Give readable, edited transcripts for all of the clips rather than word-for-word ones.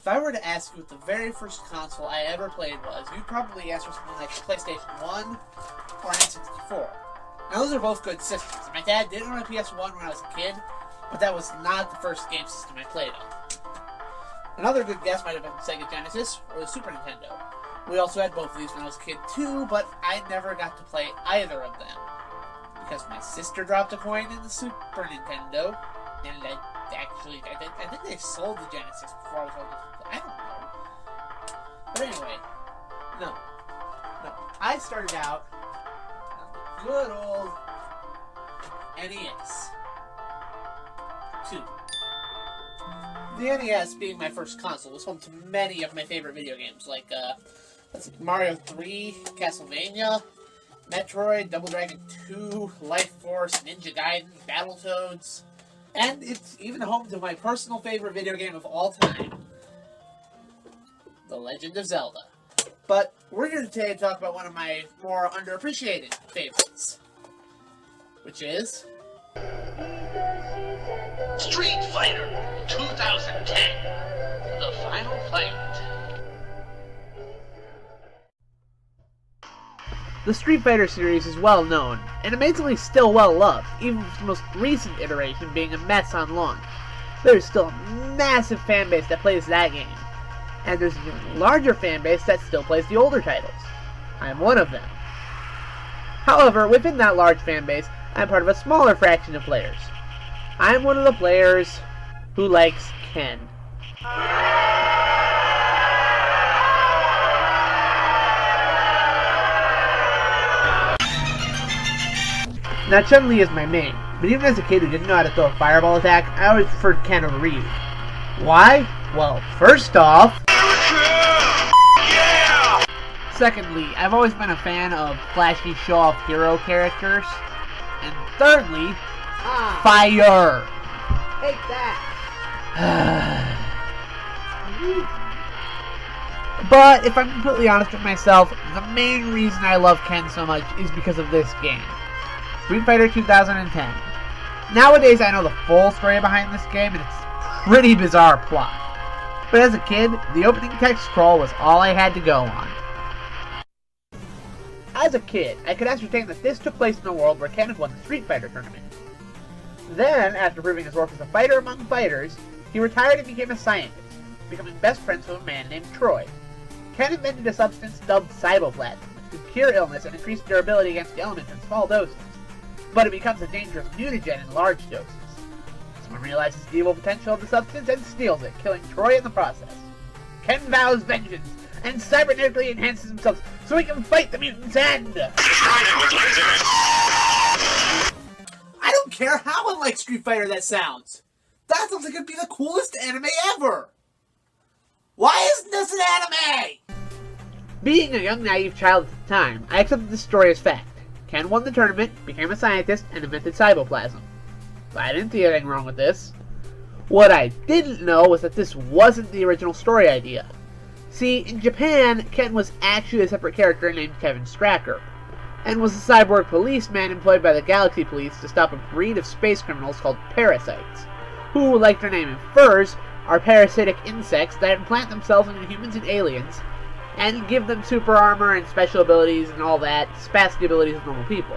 If I were to ask you what the very first console I ever played was, you'd probably answer something like the PlayStation 1 or N64. Now, those are both good systems. My dad did own a PS1 when I was a kid, but that was not the first game system I played on. Another good guess might have been Sega Genesis or the Super Nintendo. We also had both of these when I was a kid too, but I never got to play either of them. Because my sister dropped a coin in the Super Nintendo, and I think they sold the Genesis before I was old enough to play. I don't know. But anyway, no. I started out on the good old NES. 2. The NES, being my first console, was home to many of my favorite video games, like Mario 3, Castlevania, Metroid, Double Dragon 2, Life Force, Ninja Gaiden, Battletoads, and it's even home to my personal favorite video game of all time, The Legend of Zelda. But we're here today to talk about one of my more underappreciated favorites, which is Street Fighter 2010, The Final Fight. The Street Fighter series is well known, and amazingly still well loved, even with the most recent iteration being a mess on launch. There's still a massive fanbase that plays that game, and there's an even larger fanbase that still plays the older titles. I'm one of them. However, within that large fanbase, I'm part of a smaller fraction of players. I'm one of the players who likes Ken. Now, Chun-Li is my main, but even as a kid who didn't know how to throw a fireball attack, I always preferred Ken over Ryu. Why? Well, first off, yeah! Secondly, I've always been a fan of flashy show-off hero characters. And thirdly, fire! Take that! But if I'm completely honest with myself, the main reason I love Ken so much is because of this game. Street Fighter 2010. Nowadays I know the full story behind this game, and it's a pretty bizarre plot. But as a kid, the opening text scroll was all I had to go on. As a kid, I could ascertain that this took place in a world where Ken had won the Street Fighter tournament. Then, after proving his worth as a fighter among fighters, he retired and became a scientist, becoming best friends with a man named Troy. Ken invented a substance dubbed Cyboplasm, which could cure illness and increase durability against elements in small doses, but it becomes a dangerous mutagen in large doses. Someone realizes the evil potential of the substance and steals it, killing Troy in the process. Ken vows vengeance and cybernetically enhances himself so he can fight the mutants and I don't care how unlike Street Fighter that sounds. That sounds like it'd be the coolest anime ever. Why isn't this an anime? Being a young naive child at the time, I accepted this story as fact. Ken won the tournament, became a scientist, and invented Cyboplasm. I didn't see anything wrong with this. What I didn't know was that this wasn't the original story idea. See, in Japan, Ken was actually a separate character named Kevin Stracker, and was a cyborg policeman employed by the Galaxy Police to stop a breed of space criminals called parasites, who, like their name infers, are parasitic insects that implant themselves into humans and aliens, and give them super armor and special abilities and all that, spastic abilities of normal people.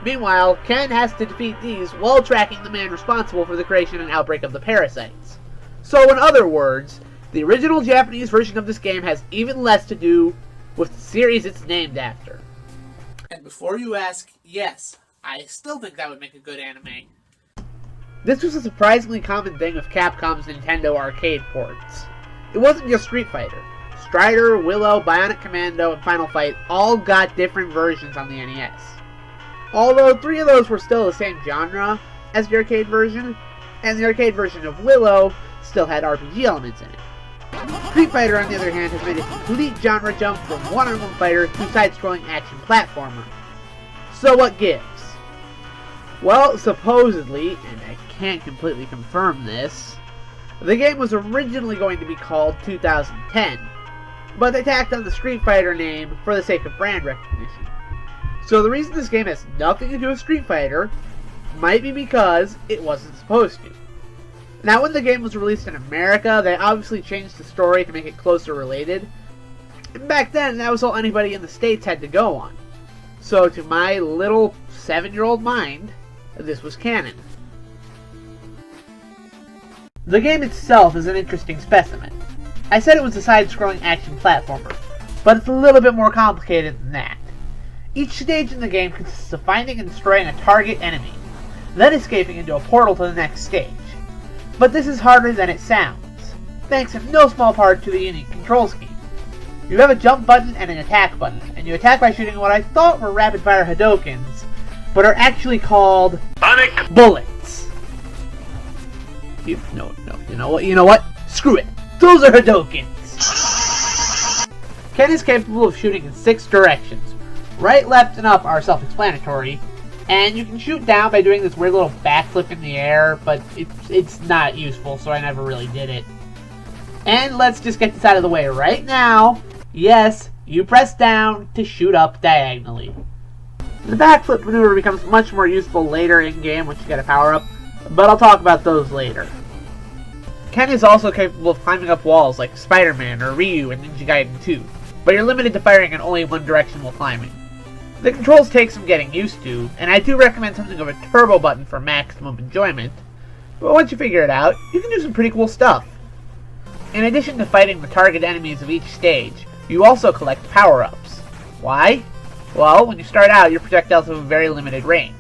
Meanwhile, Ken has to defeat these while tracking the man responsible for the creation and outbreak of the parasites. So in other words, the original Japanese version of this game has even less to do with the series it's named after. And before you ask, yes, I still think that would make a good anime. This was a surprisingly common thing with Capcom's Nintendo arcade ports. It wasn't just Street Fighter. Strider, Willow, Bionic Commando, and Final Fight all got different versions on the NES. Although 3 of those were still the same genre as the arcade version, and the arcade version of Willow still had RPG elements in it. Street Fighter, on the other hand, has made a complete genre jump from one-on-one fighter to side-scrolling action platformer. So what gives? Well, supposedly, and I can't completely confirm this, the game was originally going to be called 2010, but they tacked on the Street Fighter name for the sake of brand recognition. So the reason this game has nothing to do with Street Fighter might be because it wasn't supposed to. Now, when the game was released in America, they obviously changed the story to make it closer related. And back then, that was all anybody in the States had to go on. So, to my little 7-year-old mind, this was canon. The game itself is an interesting specimen. I said it was a side-scrolling action platformer, but it's a little bit more complicated than that. Each stage in the game consists of finding and destroying a target enemy, then escaping into a portal to the next stage. But this is harder than it sounds, thanks in no small part to the unique control scheme. You have a jump button and an attack button, and you attack by shooting what I thought were rapid-fire Hadokens, but are actually called Sonic bullets. You know what? Screw it. Those are Hadokens. Ken is capable of shooting in 6 directions. Right, left, and up are self-explanatory, and you can shoot down by doing this weird little backflip in the air, but it's not useful, so I never really did it. And let's just get this out of the way right now. Yes, you press down to shoot up diagonally. The backflip maneuver becomes much more useful later in-game once you get a power-up, but I'll talk about those later. Ken is also capable of climbing up walls like Spider-Man or Ryu in Ninja Gaiden 2, but you're limited to firing in only one direction while climbing. The controls take some getting used to, and I do recommend something of a turbo button for maximum enjoyment, but once you figure it out, you can do some pretty cool stuff. In addition to fighting the target enemies of each stage, you also collect power-ups. Why? Well, when you start out, your projectiles have a very limited range.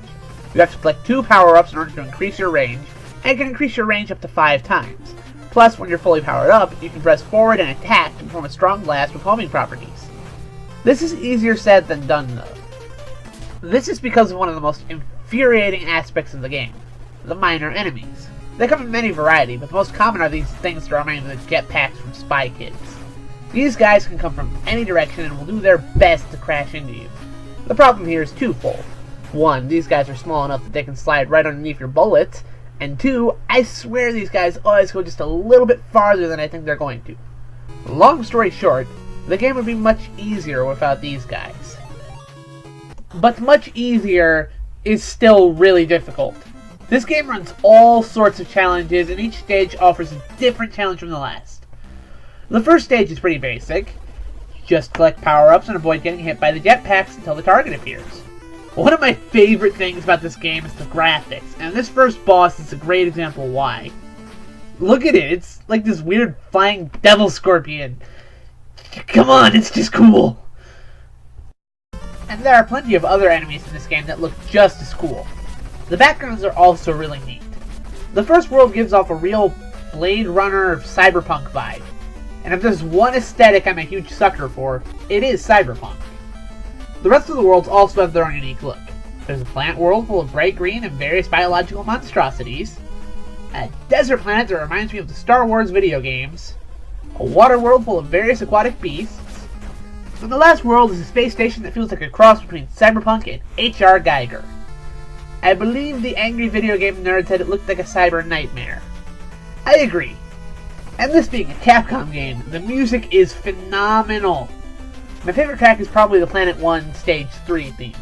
You have to collect 2 power-ups in order to increase your range, and can increase your range up to 5 times. Plus, when you're fully powered up, you can press forward and attack to perform a strong blast with homing properties. This is easier said than done, though. This is because of one of the most infuriating aspects of the game, the minor enemies. They come in many varieties, but the most common are these things that remind me of the jetpacks from Spy Kids. These guys can come from any direction and will do their best to crash into you. The problem here is twofold. 1, these guys are small enough that they can slide right underneath your bullets, and 2, I swear these guys always go just a little bit farther than I think they're going to. Long story short, the game would be much easier without these guys. But much easier is still really difficult. This game runs all sorts of challenges, and each stage offers a different challenge from the last. The first stage is pretty basic. Just collect power-ups and avoid getting hit by the jetpacks until the target appears. One of my favorite things about this game is the graphics, and this first boss is a great example why. Look at it, it's like this weird flying devil scorpion. Come on, it's just cool! And there are plenty of other enemies in this game that look just as cool. The backgrounds are also really neat. The first world gives off a real Blade Runner cyberpunk vibe. And if there's one aesthetic I'm a huge sucker for, it is cyberpunk. The rest of the worlds also have their own unique look. There's a plant world full of bright green and various biological monstrosities, a desert planet that reminds me of the Star Wars video games, a water world full of various aquatic beasts, and the last world is a space station that feels like a cross between cyberpunk and H.R. Geiger. I believe the angry video game nerd said it looked like a cyber nightmare. I agree. And this being a Capcom game, the music is phenomenal. My favorite track is probably the Planet 1 Stage 3 theme.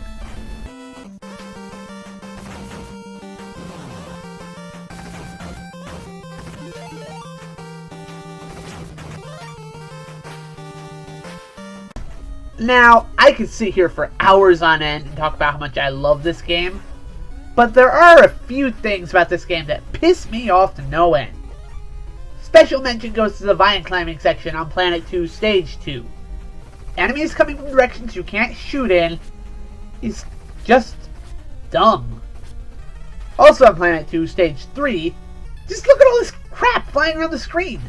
Now, I could sit here for hours on end and talk about how much I love this game, but there are a few things about this game that piss me off to no end. Special mention goes to the vine climbing section on Planet 2 Stage 2. Enemies coming from directions you can't shoot in is just dumb. Also on Planet 2 Stage 3, just look at all this crap flying around the screen.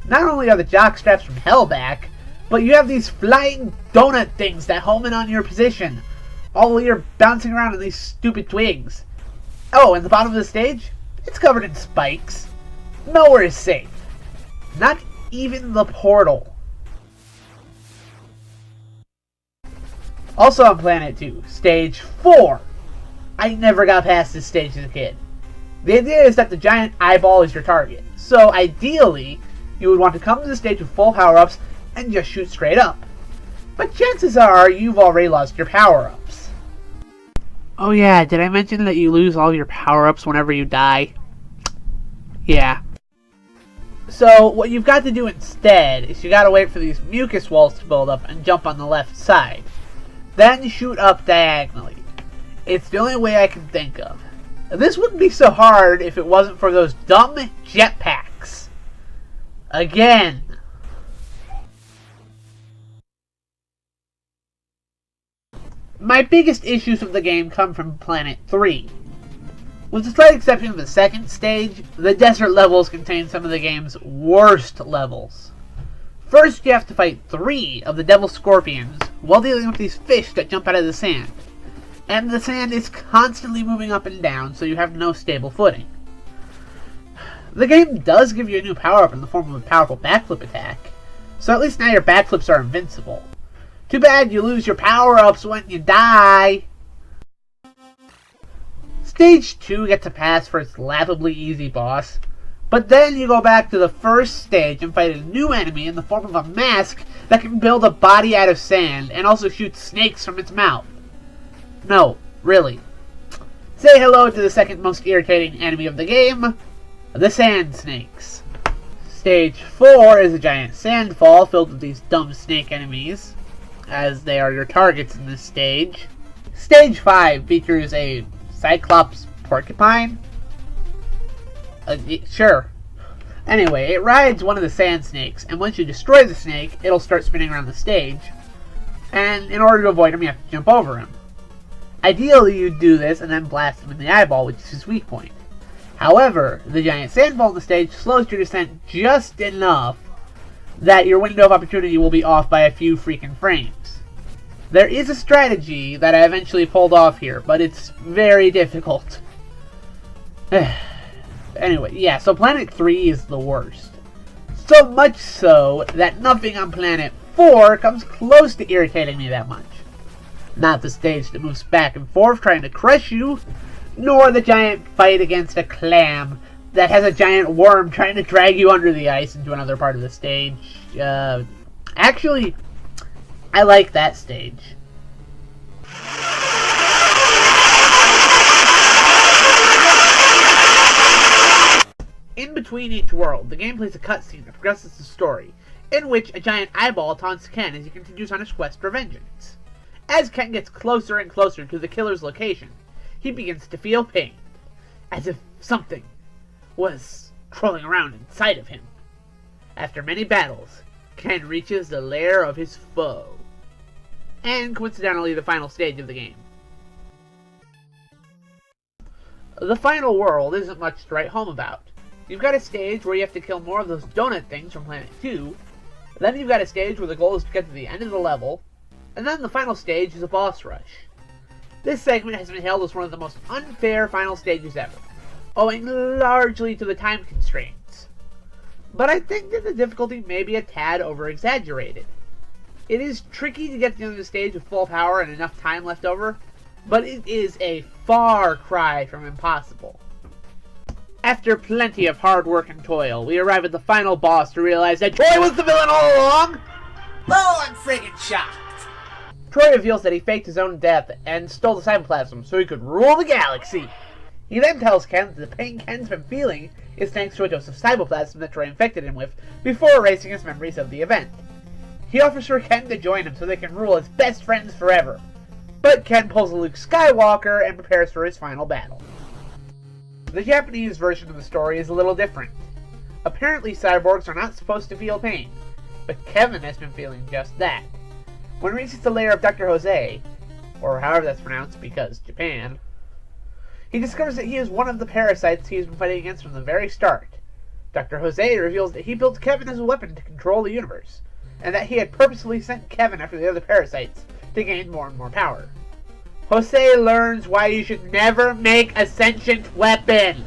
Not only are the jock straps from hell back, but you have these flying donut things that home in on your position, all while you're bouncing around on these stupid twigs. Oh, and the bottom of the stage? It's covered in spikes. Nowhere is safe. Not even the portal. Also on Planet 2, Stage 4. I never got past this stage as a kid. The idea is that the giant eyeball is your target, so ideally, you would want to come to the stage with full power-ups and just shoot straight up. But chances are, you've already lost your power-ups. Oh yeah, did I mention that you lose all your power-ups whenever you die? Yeah. So, what you've got to do instead is you gotta wait for these mucus walls to build up and jump on the left side. Then shoot up diagonally. It's the only way I can think of. This wouldn't be so hard if it wasn't for those dumb jetpacks. Again. My biggest issues with the game come from Planet 3. With the slight exception of the second stage, the desert levels contain some of the game's worst levels. First, you have to fight 3 of the devil scorpions while dealing with these fish that jump out of the sand. And the sand is constantly moving up and down, so you have no stable footing. The game does give you a new power-up in the form of a powerful backflip attack, so at least now your backflips are invincible. Too bad you lose your power-ups when you die. Stage 2 gets a pass for its laughably easy boss, but then you go back to the first stage and fight a new enemy in the form of a mask that can build a body out of sand and also shoot snakes from its mouth. No, really. Say hello to the second most irritating enemy of the game, the sand snakes. Stage 4 is a giant sandfall filled with these dumb snake enemies, as they are your targets in this stage. Stage 5 features a Cyclops porcupine? Sure. Anyway, it rides one of the sand snakes, and once you destroy the snake, it'll start spinning around the stage. And in order to avoid him, you have to jump over him. Ideally, you'd do this and then blast him in the eyeball, which is his weak point. However, the giant sandfall on the stage slows your descent just enough that your window of opportunity will be off by a few freaking frames. There is a strategy that I eventually pulled off here, but it's very difficult. Anyway, yeah, so Planet 3 is the worst. So much so that nothing on Planet 4 comes close to irritating me that much. Not the stage that moves back and forth trying to crush you, nor the giant fight against a clam that has a giant worm trying to drag you under the ice into another part of the stage. Actually, I like that stage. In between each world, the game plays a cutscene that progresses the story, in which a giant eyeball taunts Ken as he continues on his quest for vengeance. As Ken gets closer and closer to the killer's location, he begins to feel pain, as if something was crawling around inside of him. After many battles, Ken reaches the lair of his foe, and coincidentally the final stage of the game. The final world isn't much to write home about. You've got a stage where you have to kill more of those donut things from Planet 2, then you've got a stage where the goal is to get to the end of the level, and then the final stage is a boss rush. This segment has been hailed as one of the most unfair final stages ever, owing largely to the time constraints. But I think that the difficulty may be a tad over-exaggerated. It is tricky to get to the end of the stage with full power and enough time left over, but it is a far cry from impossible. After plenty of hard work and toil, we arrive at the final boss to realize that Troy was the villain all along! Oh, I'm friggin' shocked. Troy reveals that he faked his own death and stole the cytoplasm so he could rule the galaxy. He then tells Ken that the pain Ken's been feeling is thanks to a dose of cytoplasm that Troy infected him with before erasing his memories of the event. He offers for Ken to join him so they can rule as best friends forever. But Ken pulls a Luke Skywalker and prepares for his final battle. The Japanese version of the story is a little different. Apparently cyborgs are not supposed to feel pain, but Kevin has been feeling just that. When he reaches the lair of Dr. Jose, or however that's pronounced because Japan, he discovers that he is one of the parasites he has been fighting against from the very start. Dr. Jose reveals that he built Kevin as a weapon to control the universe, and that he had purposefully sent Kevin after the other parasites to gain more and more power. Jose learns why you should never make a sentient weapon.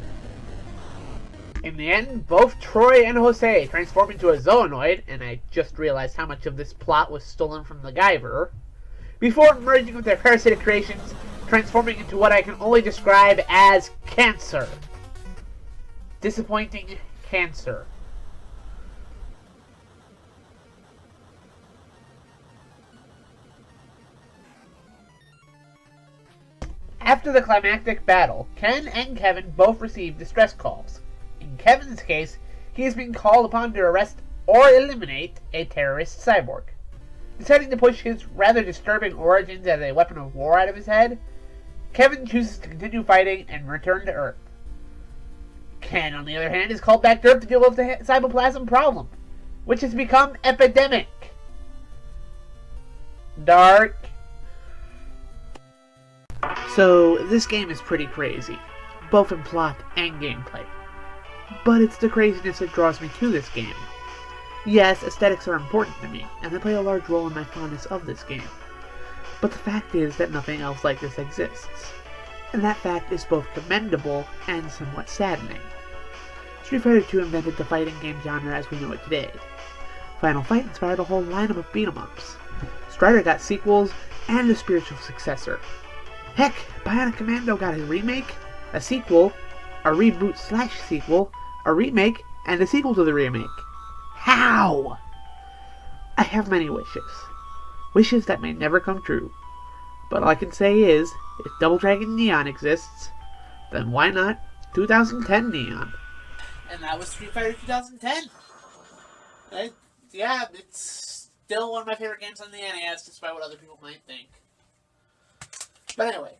In the end, both Troy and Jose transform into a zoonoid, and I just realized how much of this plot was stolen from the Guyver, before merging with their parasitic creations, transforming into what I can only describe as cancer. Disappointing cancer. After the climactic battle, Ken and Kevin both receive distress calls. In Kevin's case, he is being called upon to arrest or eliminate a terrorist cyborg. Deciding to push his rather disturbing origins as a weapon of war out of his head, Kevin chooses to continue fighting and return to Earth. Ken, on the other hand, is called back to Earth to deal with the cytoplasm problem, which has become epidemic. Dark. So, this game is pretty crazy, both in plot and gameplay. But it's the craziness that draws me to this game. Yes, aesthetics are important to me, and they play a large role in my fondness of this game. But the fact is that nothing else like this exists. And that fact is both commendable and somewhat saddening. Street Fighter II invented the fighting game genre as we know it today. Final Fight inspired a whole lineup of beat-em-ups. Strider got sequels and a spiritual successor. Heck, Bionic Commando got a remake, a sequel, a reboot/sequel, a remake, and a sequel to the remake. How? I have many wishes. Wishes that may never come true. But all I can say is, if Double Dragon Neon exists, then why not 2010 Neon? And that was Street Fighter 2010. Yeah, it's still one of my favorite games on the NES, despite what other people might think. But anyway,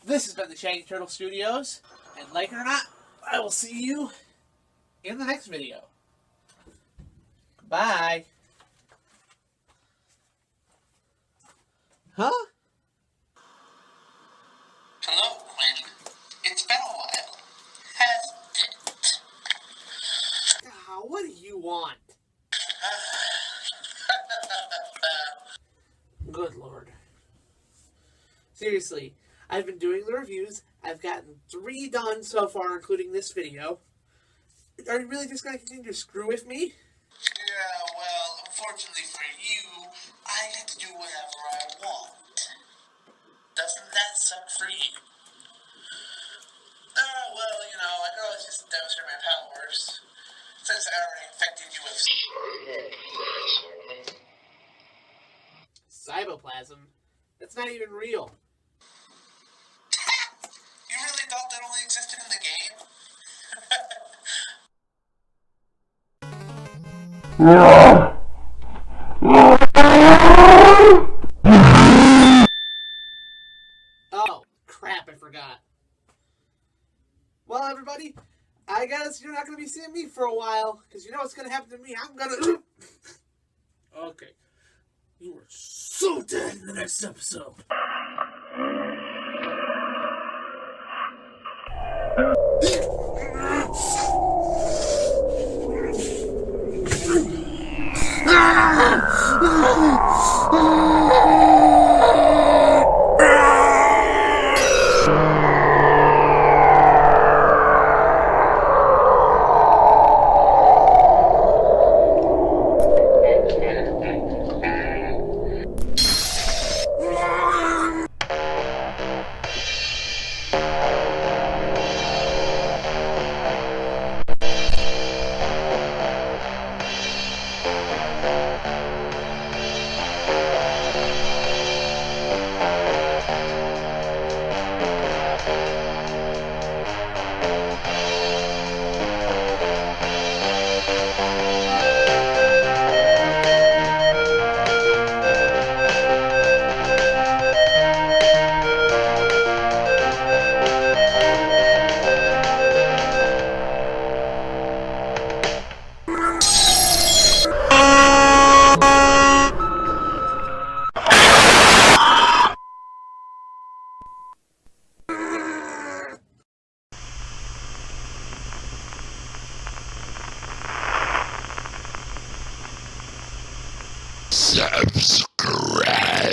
this has been the Shaggy Turtle Studios, and like it or not, I will see you in the next video. Bye. Huh? Hello, Gwen. It's been a while. Hasn't it? What do you want? Good Lord. Seriously, I've been doing the reviews. I've gotten 3 done so far, including this video. Are you really just going to continue to screw with me? Yeah, well, unfortunately for you, I get to do whatever I want. Doesn't that suck for you? Well, I could always just demonstrate my powers, since I already infected you with Cytoplasm? That's not even real. You really thought that only existed in the game? Oh, crap, I forgot. Well, everybody, I guess you're not going to be seeing me for a while, because you know what's going to happen to me. I'm going to... Okay. You are so dead in the next episode. Subscribe.